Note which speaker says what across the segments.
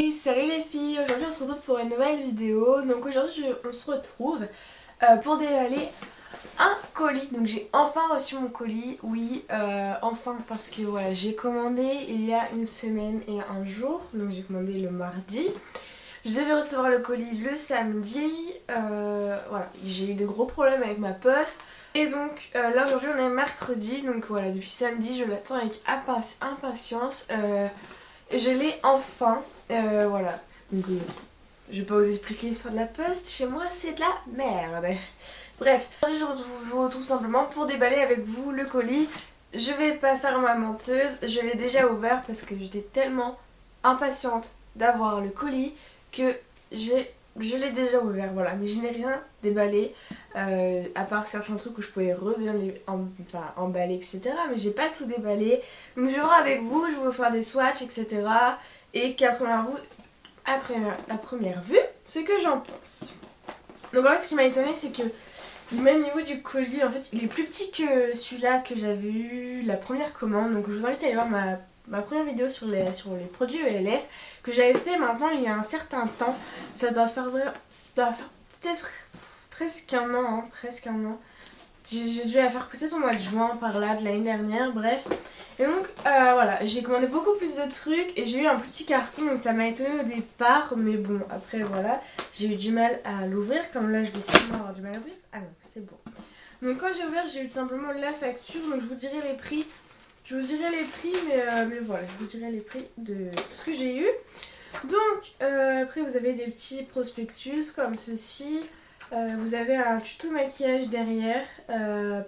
Speaker 1: Et salut les filles, aujourd'hui on se retrouve pour une nouvelle vidéo. Donc aujourd'hui on se retrouve pour dévaler un colis. Donc j'ai enfin reçu mon colis, oui, enfin, parce que voilà, j'ai commandé il y a une semaine et un jour. Donc j'ai commandé le mardi. Je devais recevoir le colis le samedi. Voilà, j'ai eu des gros problèmes avec ma poste. Et donc là aujourd'hui on est mercredi. Donc voilà, depuis samedi je l'attends avec impatience. Je l'ai enfin. Voilà. Donc, je vais pas vous expliquer l'histoire de la poste. Chez moi, c'est de la merde. Bref, je vous retrouve simplement pour déballer avec vous le colis. Je vais pas faire ma menteuse. Je l'ai déjà ouvert parce que j'étais tellement impatiente d'avoir le colis que je l'ai déjà ouvert. Voilà. Mais je n'ai rien déballé. À part certains trucs où je pouvais bien emballer, etc. Mais j'ai pas tout déballé. Donc je vais voir avec vous. Je vais vous faire des swatchs, etc. Et qu'à la première vue, ce que j'en pense. Donc en fait, ce qui m'a étonné, c'est que même niveau du colis, en fait, il est plus petit que celui-là que j'avais eu la première commande. Donc je vous invite à aller voir ma première vidéo sur les produits ELF que j'avais fait maintenant il y a un certain temps. Ça doit faire peut-être presque un an, hein, presque un an. J'ai dû la faire peut-être au mois de juin par là de l'année dernière, bref. Et donc voilà, j'ai commandé beaucoup plus de trucs et j'ai eu un petit carton, donc ça m'a étonné au départ, mais bon, après voilà, j'ai eu du mal à l'ouvrir, comme là je vais sûrement avoir du mal à l'ouvrir. Ah non, c'est bon. Donc quand j'ai ouvert, j'ai eu tout simplement la facture, donc je vous dirai les prix. Mais voilà, je vous dirai les prix de ce que j'ai eu. Donc après vous avez des petits prospectus comme ceci. Vous avez un tuto maquillage derrière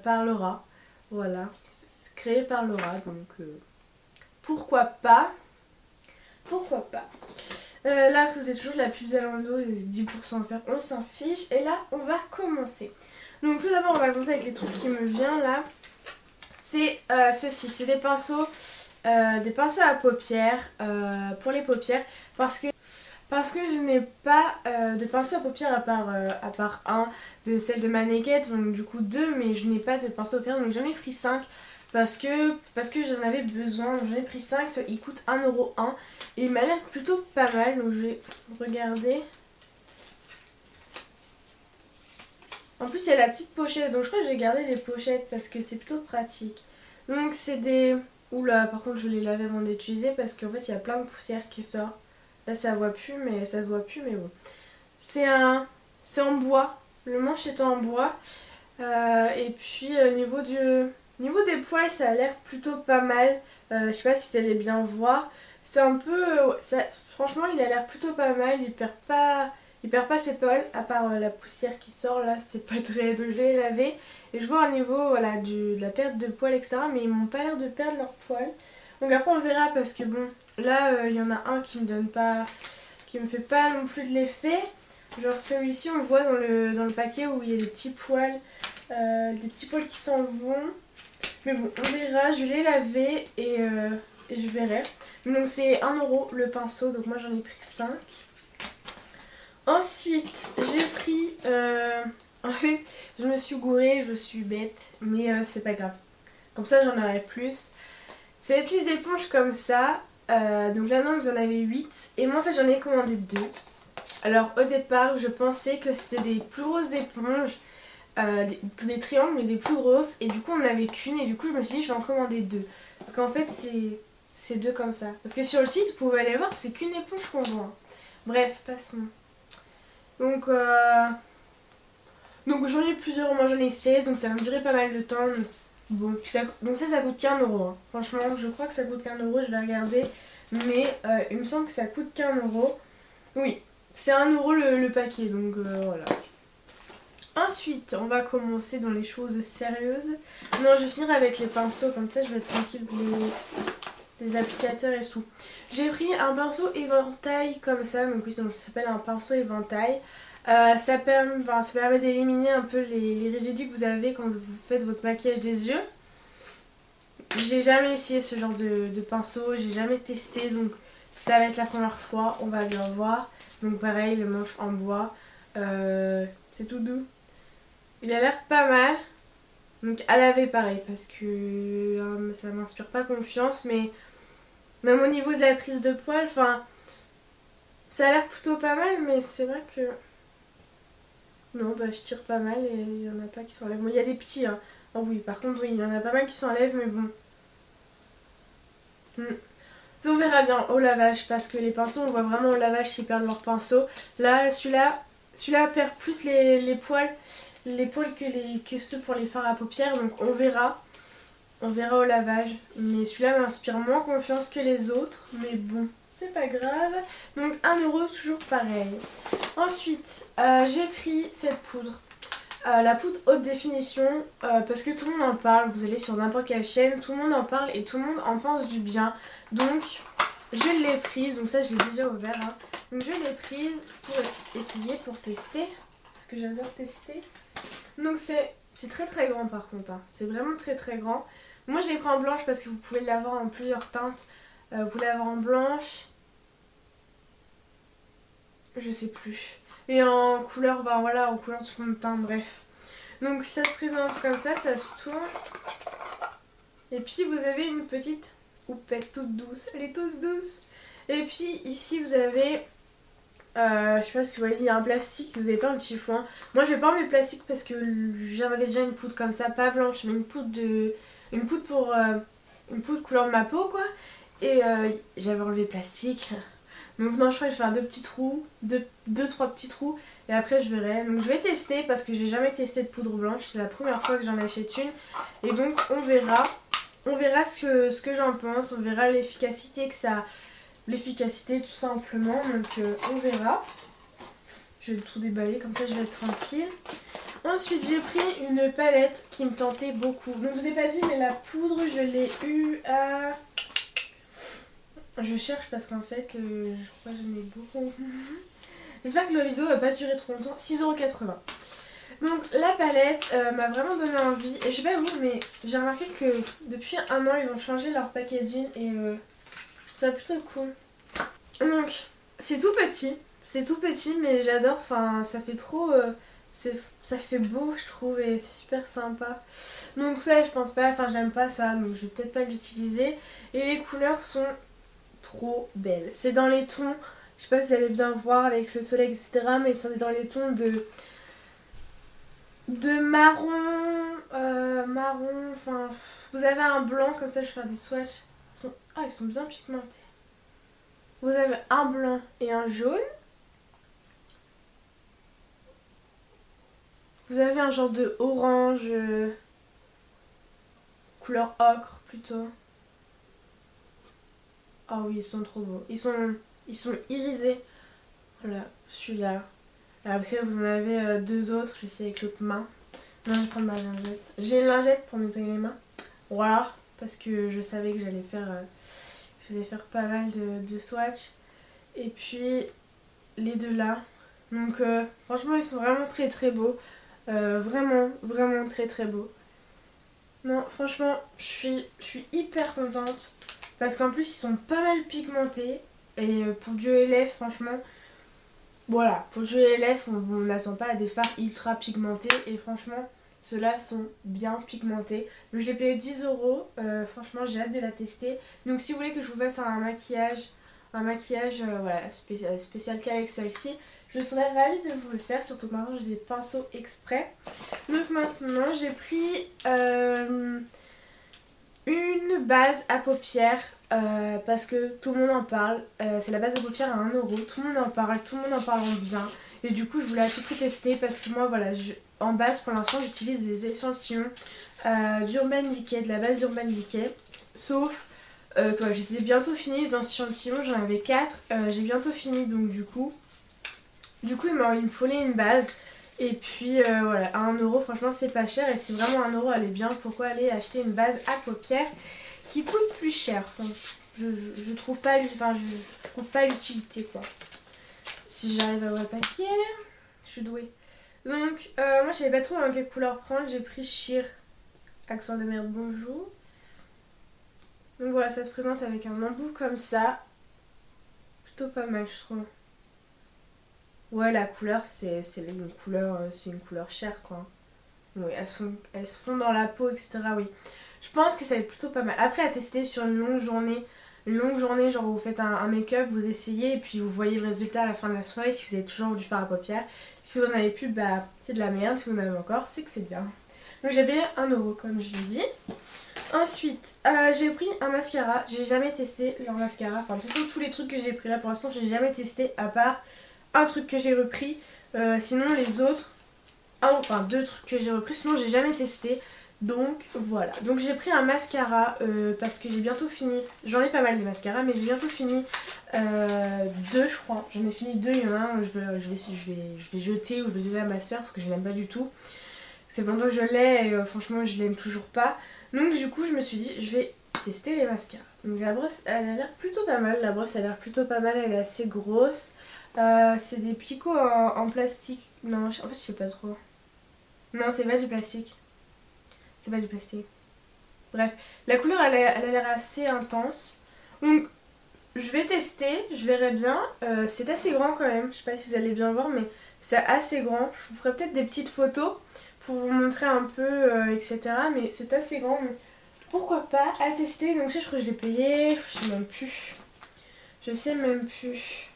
Speaker 1: par Laura. Voilà, créé par Laura, donc pourquoi pas. Pourquoi pas. Là, vous avez toujours de la pub Zalando et 10% offert, on s'en fiche. Et là, on va commencer. Donc tout d'abord, on va commencer avec les trucs qui me viennent là. C'est ceci, c'est des pinceaux à paupières, pour les paupières, parce que je n'ai pas de pinceau à paupières à part un de celle de Mannequette, donc du coup deux, mais je n'ai pas de pinceau à paupières, donc j'en ai pris 5 parce que j'en avais besoin, donc j'en ai pris 5, il coûte 1,1€ et il m'a l'air plutôt pas mal, donc je vais regarder. En plus il y a la petite pochette, donc je crois que j'ai gardé les pochettes parce que c'est plutôt pratique. Donc c'est des... Oula, par contre je les lavais avant d'utiliser parce qu'en fait il y a plein de poussière qui sort. Là ça se voit plus, mais bon. C'est en bois. Le manche est en bois. Et puis niveau des poils, ça a l'air plutôt pas mal. Je sais pas si vous allez bien voir. C'est un peu... franchement, il a l'air plutôt pas mal. Il perd pas ses poils, à part la poussière qui sort là. C'est pas très... Donc je vais les laver. Et je vois au niveau voilà, de la perte de poils, etc. Mais ils m'ont pas l'air de perdre leurs poils. Donc après on verra parce que bon... Là, il y en a un qui me donne pas, qui me fait pas non plus de l'effet. Genre celui-ci, on voit dans le paquet où il y a des petits poils qui s'en vont. Mais bon, on verra. Je l'ai lavé et je verrai. Donc c'est 1€ le pinceau, donc moi j'en ai pris 5. Ensuite, j'ai pris... en fait, je me suis gourée, je suis bête, mais c'est pas grave. Comme ça, j'en aurai plus. C'est des petites éponges comme ça. Donc là non, vous en avez 8 et moi en fait j'en ai commandé 2. Alors au départ je pensais que c'était des plus grosses éponges, des triangles mais des plus grosses, et du coup on n'en avait qu'une et du coup je me suis dit je vais en commander 2. Parce qu'en fait c'est 2 comme ça. Parce que sur le site vous pouvez aller voir, c'est qu'une éponge qu'on voit. Bref, passons. Donc j'en ai plusieurs, moi j'en ai 16, donc ça va me durer pas mal de temps. Bon, donc ça coûte qu'1€. Hein. Franchement, je crois que ça coûte qu'1€, je vais regarder. Mais il me semble que ça coûte qu'1€. Oui, c'est 1€ le paquet, donc voilà. Ensuite, on va commencer dans les choses sérieuses. Non, je vais finir avec les pinceaux, comme ça je vais être tranquille pour les applicateurs et tout. J'ai pris un pinceau éventail comme ça, donc oui, ça s'appelle un pinceau éventail. Ça permet d'éliminer un peu les résidus que vous avez quand vous faites votre maquillage des yeux. J'ai jamais essayé ce genre de pinceau, j'ai jamais testé, donc ça va être la première fois, on va bien voir. Donc pareil, le manche en bois, c'est tout doux. Il a l'air pas mal, donc à laver pareil, parce que ça m'inspire pas confiance, mais même au niveau de la prise de poils, enfin... Ça a l'air plutôt pas mal, mais c'est vrai que... Non, bah je tire pas mal et il y en a pas qui s'enlèvent. Bon, il y a des petits, hein. Oh oui, par contre, oui, il y en a pas mal qui s'enlèvent, mais bon. On verra bien au lavage, parce que les pinceaux, on voit vraiment au lavage s'ils perdent leur pinceau. Là, celui-là perd plus les poils que ceux pour les fards à paupières, donc on verra. On verra au lavage. Mais celui-là m'inspire moins confiance que les autres, mais bon, c'est pas grave. Donc 1 € toujours pareil. Ensuite, j'ai pris cette poudre. La poudre haute définition, parce que tout le monde en parle, vous allez sur n'importe quelle chaîne, tout le monde en parle et tout le monde en pense du bien. Donc je l'ai prise, donc ça je l'ai déjà ouvert. Hein. Donc je l'ai prise pour essayer, pour tester, parce que j'adore tester. Donc c'est très très grand par contre, hein. C'est vraiment très très grand. Moi je l'ai pris en blanche parce que vous pouvez l'avoir en plusieurs teintes. Vous pouvez l'avoir en blanche, je sais plus. Et en couleur, bah voilà, en couleur de fond de teint, bref. Donc ça se présente comme ça se tourne. Et puis vous avez une petite houppette toute douce, elle est toute douce. Et puis ici vous avez, je sais pas si vous voyez, il y a un plastique, vous avez pas un petit foin. Moi je vais pas enlever le plastique parce que j'en avais déjà une poudre comme ça, pas blanche, mais une poudre pour, une poudre couleur de ma peau quoi. Et j'avais enlevé le plastique. Donc non, je crois que je vais faire 2 petits trous, 2-3 petits trous et après je verrai. Donc je vais tester parce que j'ai jamais testé de poudre blanche, c'est la première fois que j'en achète une. Et donc on verra ce que j'en pense, on verra l'efficacité que ça... L'efficacité tout simplement, donc on verra. Je vais tout déballer, comme ça je vais être tranquille. Ensuite j'ai pris une palette qui me tentait beaucoup. Donc je vous ai pas dit mais la poudre je l'ai eue à... Je cherche parce qu'en fait, je crois que j'en ai beaucoup. J'espère que la vidéo va pas durer trop longtemps. 6,80 €. Donc la palette m'a vraiment donné envie. Et je sais pas vous, mais j'ai remarqué que depuis 1 an, ils ont changé leur packaging et je trouve ça plutôt cool. Donc c'est tout petit, mais j'adore. Enfin, ça fait trop... ça fait beau je trouve et c'est super sympa. Donc ça je pense pas, enfin j'aime pas ça, donc je vais peut-être pas l'utiliser. Et les couleurs sont trop belle. C'est dans les tons, je sais pas si vous allez bien voir avec le soleil etc, mais c'est dans les tons de marron, enfin vous avez un blanc comme ça, je vais faire des swatchs. Ils sont bien pigmentés. Vous avez un blanc et un jaune. Vous avez un genre de orange, couleur ocre plutôt. Ah oui, ils sont trop beaux. Ils sont irisés. Voilà, celui-là. Après, vous en avez 2 autres. J'essaie avec l'autre main. Non, je vais prendre ma lingette. J'ai une lingette pour nettoyer les mains. Voilà, parce que je savais que j'allais faire pas mal de swatchs. Et puis, les deux là. Donc, franchement, ils sont vraiment très très beaux. Vraiment, vraiment très très beaux. Non, franchement, je suis hyper contente. Parce qu'en plus, ils sont pas mal pigmentés. Et pour du LF, franchement, voilà, pour du LF, on n'attend pas à des fards ultra pigmentés. Et franchement, ceux-là sont bien pigmentés. Donc, je l'ai payé 10 €. Franchement, j'ai hâte de la tester. Donc, si vous voulez que je vous fasse un maquillage voilà, spécial cas avec celle-ci, je serais ravie de vous le faire. Surtout que maintenant, j'ai des pinceaux exprès. Donc, maintenant, j'ai pris... une base à paupières parce que tout le monde en parle. C'est la base à paupières à 1 €. Tout le monde en parle en bien. Et du coup, je voulais à tout prix tester parce que moi, voilà, en base pour l'instant, j'utilise des échantillons d'Urban Decay, de la base d'Urban Decay. Sauf que j'étais bientôt finie les échantillons, j'en avais 4. J'ai bientôt fini donc du coup, il me fallait une base. Et puis voilà, à 1 €, franchement c'est pas cher. Et si vraiment 1 € elle est bien, pourquoi aller acheter une base à paupières qui coûte plus cher? Enfin, je trouve pas l'utilité quoi. Si j'arrive à voir le papier, je suis douée. Donc moi je savais pas trop dans quelle couleur prendre. J'ai pris Sheer Accent de merde bonjour. Donc voilà, ça se présente avec un embout comme ça. Plutôt pas mal je trouve. Ouais, la couleur, c'est une couleur chère, quoi. Oui, elles se font dans la peau, etc. Oui, je pense que ça va être plutôt pas mal. Après, à tester sur une longue journée, une longue journée, genre vous faites un make-up, vous essayez et puis vous voyez le résultat à la fin de la soirée. Si vous avez toujours du fard à paupières, si vous n'en avez plus, bah c'est de la merde. Si vous en avez encore, c'est que c'est bien. Donc j'ai payé 1 € comme je l'ai dit. Ensuite, j'ai pris un mascara. J'ai jamais testé leur mascara. Enfin, de toute façon, tous les trucs que j'ai pris là pour l'instant, j'ai jamais testé à part un truc que j'ai repris. Sinon, les autres, enfin 2 trucs que j'ai repris, sinon j'ai jamais testé. Donc voilà. Donc j'ai pris un mascara parce que j'ai bientôt fini. J'en ai pas mal des mascaras, mais j'ai bientôt fini 2, je crois. J'en ai fini 2. Il y en a un, je vais jeter ou je vais donner à ma soeur parce que je l'aime pas du tout. C'est longtemps que je l'ai et franchement, je l'aime toujours pas. Donc du coup, je me suis dit, je vais tester les mascaras. Donc la brosse, elle a l'air plutôt pas mal. La brosse, elle a l'air plutôt pas mal. Elle est assez grosse. C'est des picots en plastique. Non, en fait, je sais pas trop. Non, c'est pas du plastique. C'est pas du plastique. Bref, la couleur elle a l'air assez intense. Donc je vais tester, je verrai bien. C'est assez grand quand même, je sais pas si vous allez bien voir, mais c'est assez grand. Je vous ferai peut-être des petites photos pour vous montrer un peu, etc. Mais c'est assez grand, donc pourquoi pas à tester. Donc je crois que je l'ai payé, je sais même plus. Je sais même plus.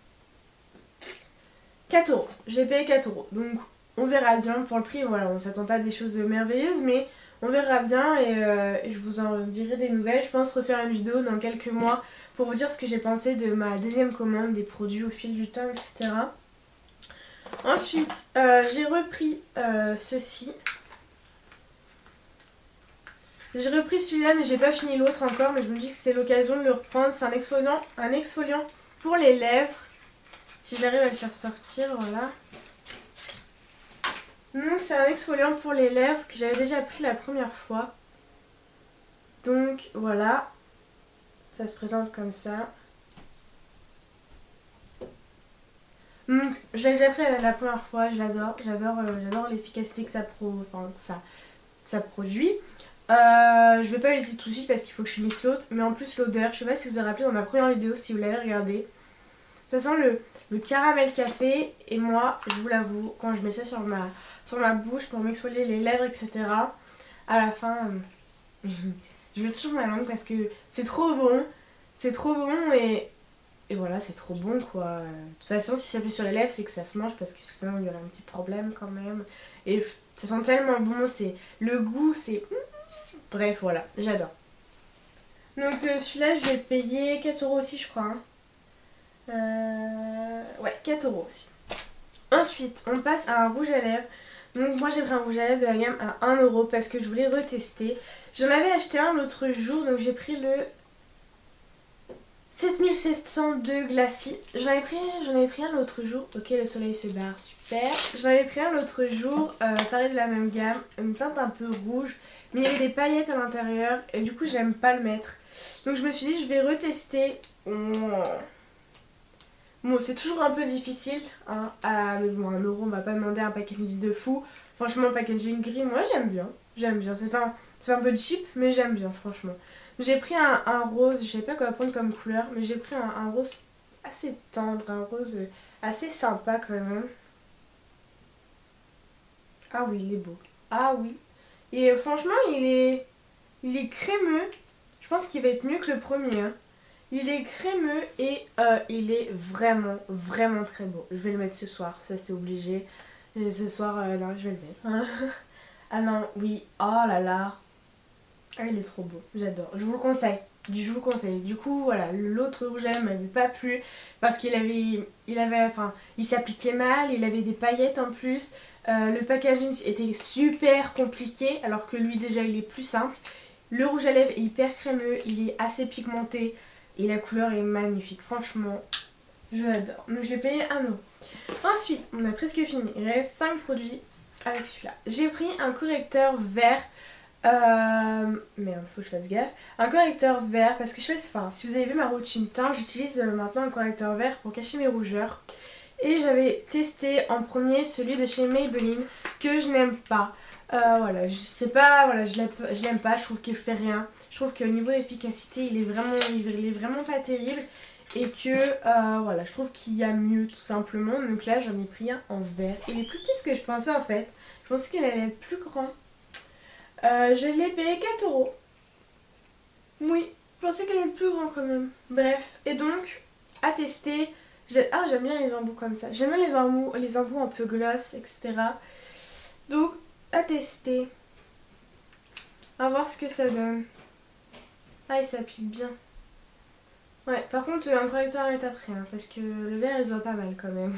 Speaker 1: 4 €. Je l'ai payé 4 €. Donc on verra bien pour le prix. Voilà, on s'attend pas à des choses merveilleuses, mais on verra bien et je vous en dirai des nouvelles. Je pense refaire une vidéo dans quelques mois pour vous dire ce que j'ai pensé de ma deuxième commande, des produits au fil du temps, etc. Ensuite, j'ai repris ceci. J'ai repris celui-là, mais j'ai pas fini l'autre encore, mais je me dis que c'est l'occasion de le reprendre. C'est un exfoliant pour les lèvres. Si j'arrive à le faire sortir, voilà. Donc c'est un exfoliant pour les lèvres que j'avais déjà pris la première fois. Donc voilà, ça se présente comme ça. Donc je l'ai déjà pris la première fois, je l'adore, j'adore l'efficacité que ça produit. Je vais pas le laisser tout de suite parce qu'il faut que je finisse l'autre, mais en plus l'odeur, je sais pas si vous avez rappelé dans ma première vidéo si vous l'avez regardé. Ça sent le caramel café et moi, je vous l'avoue, quand je mets ça sur ma bouche pour m'exfolier les lèvres, etc. À la fin, je veux toujours ma langue parce que c'est trop bon. C'est trop bon et voilà, c'est trop bon quoi. De toute façon, si ça pue sur les lèvres, c'est que ça se mange parce que sinon il y aurait un petit problème quand même. Et ça sent tellement bon, le goût, c'est... Bref, voilà, j'adore. Donc celui-là, je vais payer 4 € aussi, je crois. Hein. Ouais, 4 € aussi. Ensuite, on passe à un rouge à lèvres. Donc moi j'ai pris un rouge à lèvres de la gamme à 1 € parce que je voulais retester. J'en avais acheté un l'autre jour, donc j'ai pris le 7702 Glacis. J'en avais pris un l'autre jour. Ok, le soleil se barre, super. J'en avais pris un l'autre jour, pareil de la même gamme, une teinte un peu rouge. Mais il y avait des paillettes à l'intérieur et du coup j'aime pas le mettre. Donc je me suis dit je vais retester. Bon, c'est toujours un peu difficile, hein, mais bon, 1 € on va pas demander un packaging de fou. Franchement, le packaging gris, moi j'aime bien. J'aime bien, c'est un peu cheap, mais j'aime bien, franchement. J'ai pris un rose, je sais pas quoi prendre comme couleur, mais j'ai pris un rose assez tendre, un rose assez sympa quand même. Ah oui, il est beau. Ah oui. Et franchement, il est crémeux. Je pense qu'il va être mieux que le premier, hein. Il est crémeux et il est vraiment, vraiment très beau. Je vais le mettre ce soir, ça c'est obligé. Et ce soir, non, je vais le mettre. Ah non, oui, oh là là. Ah, il est trop beau, j'adore. Je vous le conseille, je vous le conseille. Du coup, voilà, l'autre rouge à lèvres m'avait pas plu parce il s'appliquait mal, il avait des paillettes en plus. Le packaging était super compliqué alors que lui déjà il est plus simple. Le rouge à lèvres est hyper crémeux, il est assez pigmenté. Et la couleur est magnifique, franchement, je l'adore. Donc je l'ai payé 1 €. Ensuite, on a presque fini, il reste 5 produits avec celui-là. J'ai pris un correcteur vert, merde, faut que je fasse gaffe. Un correcteur vert, parce que je sais, enfin, si vous avez vu ma routine teint, j'utilise maintenant un correcteur vert pour cacher mes rougeurs. Et j'avais testé en premier celui de chez Maybelline, que je n'aime pas. Voilà, je sais pas, voilà, je l'aime pas, je trouve qu'il fait rien. Je trouve qu'au niveau d'efficacité, il est vraiment pas terrible. Et que, voilà, je trouve qu'il y a mieux tout simplement. Donc là, j'en ai pris un en vert. Il est plus petit que je pensais en fait. Je pensais qu'il allait être plus grand. Je l'ai payé 4 €. Oui, Je pensais qu'elle allait être plus grande quand même. Bref, et donc, à tester. J'aime bien les embouts comme ça. J'aime bien les embouts un peu gloss, etc. Donc, à tester. À voir ce que ça donne. Ah, et ça pique bien. Ouais, par contre, un correcteur est après, hein, parce que le verre, il se voit pas mal quand même.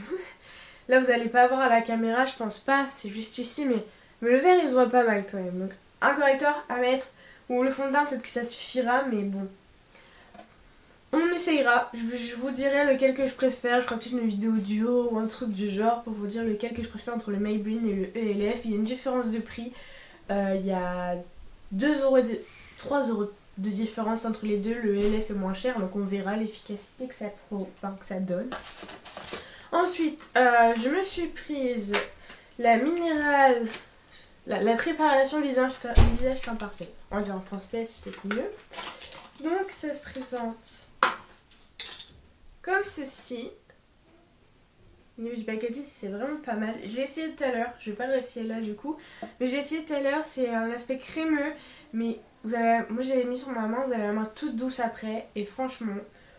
Speaker 1: Là, vous allez pas voir à la caméra, je pense pas, c'est juste ici, mais le verre, il se voit pas mal quand même. Donc, un correcteur à mettre, ou le fond de teint, peut-être que ça suffira, mais bon. On essayera, je vous dirai lequel que je préfère, je ferai peut-être une vidéo duo ou un truc du genre pour vous dire lequel que je préfère entre le Maybelline et le ELF. Il y a une différence de prix, il y a 3 € de différence entre les deux, le ELF est moins cher, donc on verra l'efficacité que ça donne. Ensuite, je me suis prise la minérale, la préparation visage teint parfait. On va dire en français, c'est peut-être mieux. Donc ça se présente comme ceci. Au niveau du packaging, c'est vraiment pas mal. Je l'ai essayé tout à l'heure, je vais pas le réessayer là du coup. Mais je l'ai essayé tout à l'heure, c'est un aspect crémeux. Mais moi j'ai mis sur ma main, vous avez la main toute douce après. Et franchement,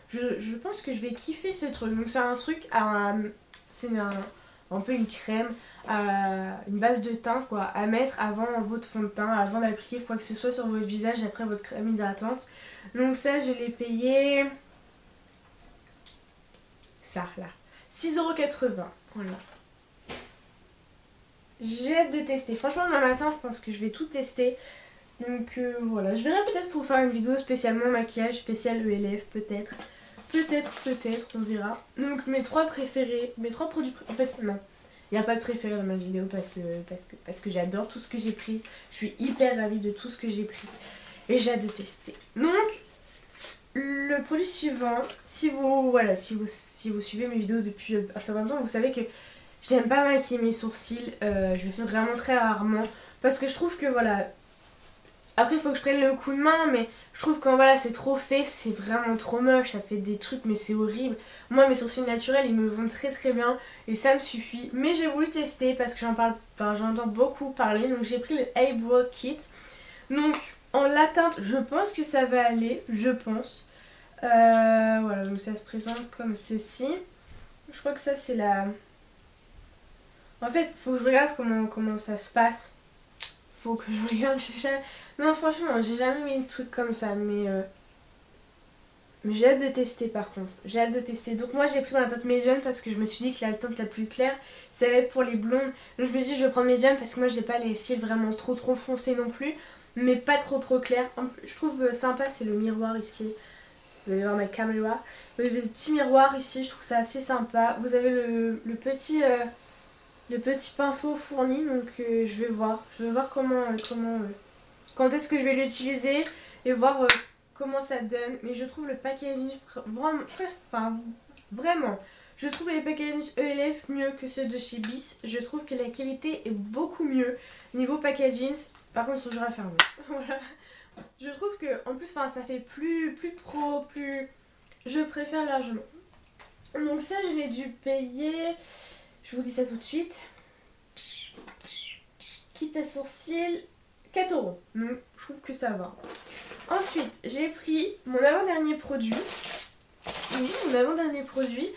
Speaker 1: je pense que je vais kiffer ce truc. Donc c'est un truc, c'est un peu une crème, une base de teint quoi, à mettre avant votre fond de teint, avant d'appliquer quoi que ce soit sur votre visage après votre crème hydratante. Donc ça je l'ai payé, ça là, 6,80 €. Voilà. J'ai hâte de tester. Franchement demain matin je pense que je vais tout tester. Donc voilà, je verrai peut-être pour faire une vidéo spécialement maquillage, spécial ELF peut-être. Peut-être, on verra. Donc mes 3 préférés, mes 3 produits en fait non. Il n'y a pas de préféré dans ma vidéo parce que j'adore tout ce que j'ai pris. Je suis hyper ravie de tout ce que j'ai pris. Et j'ai hâte de tester. Donc le produit suivant, si vous suivez mes vidéos depuis un certain temps, vous savez que je n'aime pas maquiller mes sourcils. Je le fais vraiment très rarement. Parce que je trouve que voilà. Après il faut que je prenne le coup de main, mais je trouve quand voilà c'est trop fait, c'est vraiment trop moche, ça fait des trucs mais c'est horrible. Moi mes sourcils naturels ils me vont très très bien et ça me suffit. Mais j'ai voulu tester parce que j'entends beaucoup parler, donc j'ai pris le Eyebrow Kit. Donc en la teinte je pense que ça va aller, je pense. Voilà, donc ça se présente comme ceci. Je crois que ça c'est la... En fait faut que je regarde comment ça se passe. Faut que je regarde, non franchement j'ai jamais mis de trucs comme ça, mais j'ai hâte de tester par contre, j'ai hâte de tester. Donc moi j'ai pris dans la teinte médium parce que je me suis dit que la teinte la plus claire ça va être pour les blondes. Donc je me suis dit je vais prendre médium parce que moi j'ai pas les cils vraiment trop foncés non plus, mais pas trop clair. Je trouve sympa c'est le miroir ici, vous allez voir ma caméra, j'ai des petits miroirs ici, je trouve ça assez sympa. Vous avez le petit pinceau fourni, donc je vais voir quand est-ce que je vais l'utiliser et voir comment ça donne. Mais je trouve le packaging vraiment, je trouve les packaging ELF mieux que ceux de chez Bis. Je trouve que la qualité est beaucoup mieux niveau packaging. Par contre ils sont durs à fermer. Voilà. Je trouve que en plus ça fait plus pro, je préfère largement. Donc ça je l'ai dû payer, je vous dis ça tout de suite. Kit à sourcils, 4 €. Donc je trouve que ça va. Ensuite, j'ai pris mon avant-dernier produit. Oui, mon avant-dernier produit.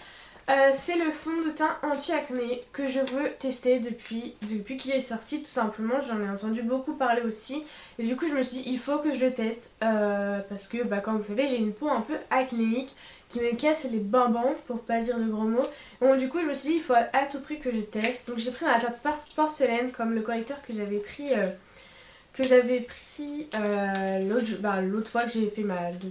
Speaker 1: C'est le fond de teint anti-acné que je veux tester depuis qu'il est sorti tout simplement. J'en ai entendu beaucoup parler aussi. Et du coup je me suis dit il faut que je le teste. Parce que comme vous savez j'ai une peau un peu acnéique qui me casse les bonbons pour pas dire de gros mots. Donc du coup je me suis dit il faut à tout prix que je teste. Donc j'ai pris la teinte porcelaine comme le correcteur que j'avais pris l'autre fois que j'ai fait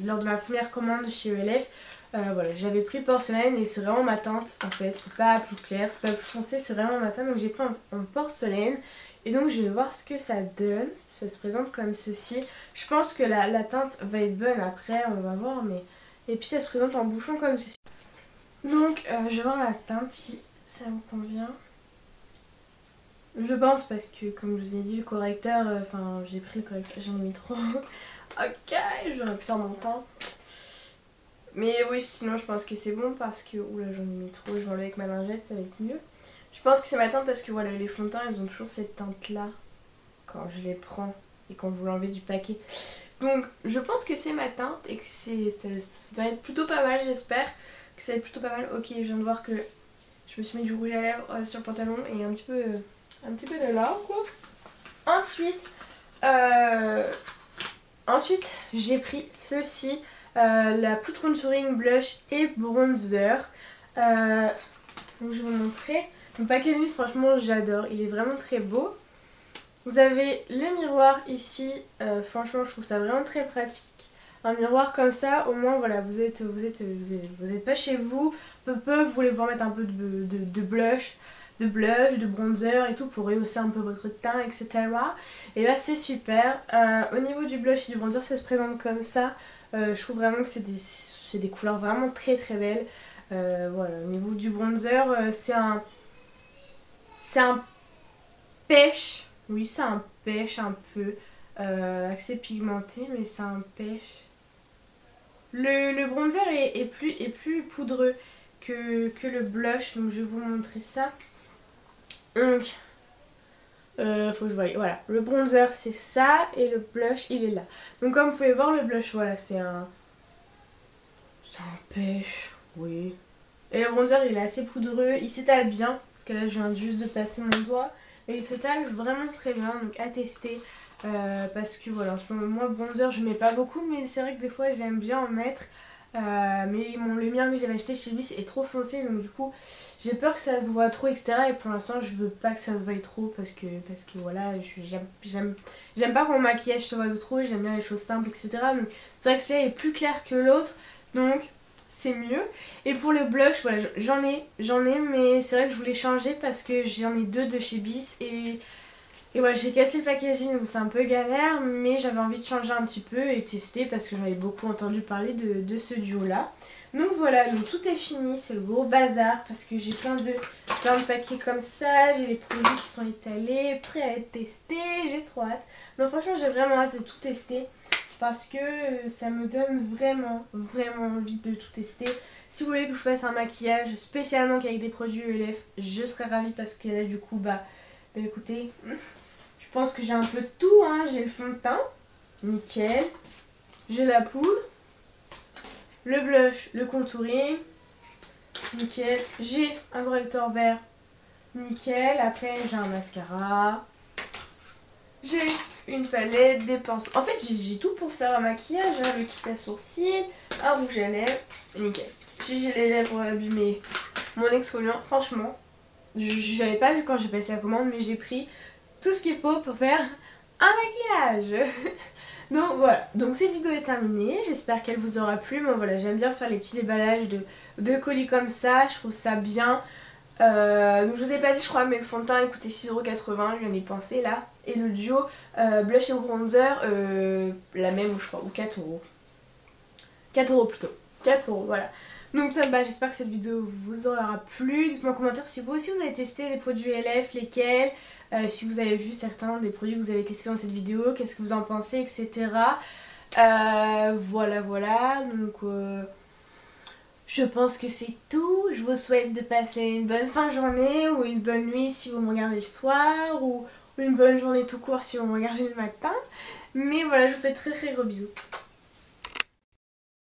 Speaker 1: lors de ma première commande chez ELF. Voilà, j'avais pris porcelaine et c'est vraiment ma teinte en fait, c'est pas plus clair, c'est pas plus foncé, c'est vraiment ma teinte, donc j'ai pris en porcelaine et donc je vais voir ce que ça donne. Ça se présente comme ceci. Je pense que la teinte va être bonne après, on va voir, mais et puis ça se présente en bouchon comme ceci. Donc je vais voir la teinte si ça vous convient. Je pense parce que comme je vous ai dit le correcteur, j'ai pris le correcteur, j'en ai mis trop. Ok, j'aurais pu faire mon teint. Mais oui, sinon je pense que c'est bon parce que... Oula, j'en ai mis trop, je vais enlever avec ma lingette, ça va être mieux. Je pense que c'est ma teinte parce que voilà, les fonds de teint, ils ont toujours cette teinte là quand je les prends et quand vous l'enlevez du paquet. Donc je pense que c'est ma teinte et que ça va être plutôt pas mal, j'espère que ça va être plutôt pas mal. Ok, je viens de voir que je me suis mis du rouge à lèvres sur le pantalon et un petit peu de là quoi. Ensuite j'ai pris ceci, la poudre contouring, blush et bronzer. Donc je vais vous montrer. Le packaging franchement j'adore, il est vraiment très beau. Vous avez le miroir ici, franchement je trouve ça vraiment très pratique. Un miroir comme ça, au moins voilà, vous êtes pas chez vous, vous voulez vous remettre un peu de blush, de bronzer et tout pour rehausser un peu votre teint, etc. Et là c'est super. Au niveau du blush et du bronzer, ça se présente comme ça. Je trouve vraiment que c'est des couleurs vraiment très très belles. Voilà, au niveau du bronzer, c'est un pêche. Oui, c'est un pêche un peu assez pigmenté, mais c'est un pêche. Le bronzer est plus poudreux que le blush, donc je vais vous montrer ça. Donc, faut que je voie. Voilà, le bronzer c'est ça et le blush il est là. Donc comme vous pouvez voir, le blush, voilà, c'est un pêche, oui. Et le bronzer il est assez poudreux, il s'étale bien, parce que là je viens juste de passer mon doigt. Et il s'étale vraiment très bien, donc à tester. Parce que voilà, en ce moment, moi bronzer je mets pas beaucoup, mais c'est vrai que des fois j'aime bien en mettre. Mais le mien que j'avais acheté chez lui est trop foncé, donc du coup j'ai peur que ça se voit trop, etc. Et pour l'instant je veux pas que ça se voie trop parce que voilà, j'aime pas quand mon maquillage se voit de trop, j'aime bien les choses simples, etc. Donc c'est vrai que celui-là est plus clair que l'autre, donc c'est mieux. Et pour le blush, voilà, j'en ai, mais c'est vrai que je voulais changer parce que j'en ai deux de chez Bis et voilà, j'ai cassé le packaging donc c'est un peu galère, mais j'avais envie de changer un petit peu et tester parce que j'avais beaucoup entendu parler de ce duo là. Donc voilà, donc tout est fini, c'est le gros bazar parce que j'ai plein de paquets comme ça, j'ai les produits qui sont étalés, prêts à être testés, j'ai trop hâte. Donc franchement j'ai vraiment hâte de tout tester parce que ça me donne vraiment envie de tout tester. Si vous voulez que je fasse un maquillage spécialement avec des produits ELF, je serais ravie parce que là du coup bah écoutez, je pense que j'ai un peu de tout, hein. J'ai le fond de teint, nickel, j'ai la poudre, le blush, le contouring, nickel, j'ai un correcteur vert, nickel, après j'ai un mascara, j'ai une palette, des pinceaux. En fait j'ai tout pour faire un maquillage, hein. Le kit à sourcils, un rouge à lèvres, nickel. J'ai les lèvres abîmées, mon exfoliant, franchement, j'avais pas vu quand j'ai passé la commande, mais j'ai pris tout ce qu'il faut pour faire un maquillage. Donc voilà, donc cette vidéo est terminée, j'espère qu'elle vous aura plu. Moi voilà, j'aime bien faire les petits déballages de colis comme ça, je trouve ça bien. Donc je vous ai pas dit je crois, mais le fond de teint il coûtait 6,80€, je viens d'y penser là. Et le duo blush et bronzer, la même je crois, ou 4€. 4€ plutôt, 4€, voilà. Donc bah, j'espère que cette vidéo vous aura plu. Dites-moi en commentaire si vous aussi vous avez testé les produits LF, lesquels, si vous avez vu certains des produits que vous avez testés dans cette vidéo, qu'est-ce que vous en pensez, etc. Voilà. Donc je pense que c'est tout. Je vous souhaite de passer une bonne fin de journée ou une bonne nuit si vous me regardez le soir, ou une bonne journée tout court si vous me regardez le matin. Mais voilà, je vous fais très gros bisous.